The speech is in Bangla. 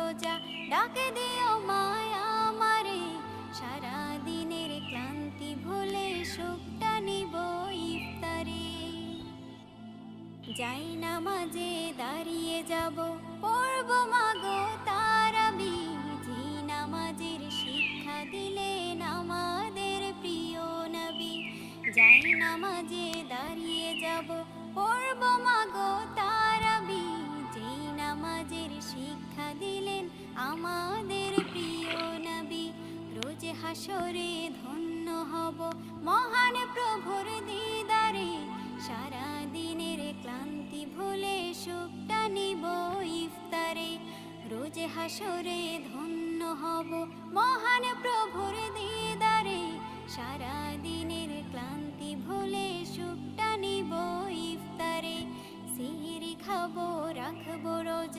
রোজা, ডাকে দিও মায়া আমারে, সারা দিনের ক্লান্তি ভুলে সুখটা নিব ইফতারে। যাই নামাজে দাঁড়িয়ে যাব, পড়ব মাগো তারাবি, যে নামাজের শিক্ষা দিলেন আমাদের প্রিয় নবী। যাই নামাজে দাঁড়িয়ে যাব, পড়ব মাগো তারাবি, যে নামাজের শিক্ষা দিলেন আমাদের প্রিয় নবী। রোজ হাসরে ধন্য হব মহান প্রভুর দিদারে, সারা দিনের ক্লান্তি ভুলে সুখটা নিব ইফতারে। রোজ হাসরে ধন্য হব মহান প্রভুর দিদারে, সারা দিনের ক্লান্তি ভুলে সুখটা নিব ইফতারে। সিহরি খাবো রাখবো রোজা,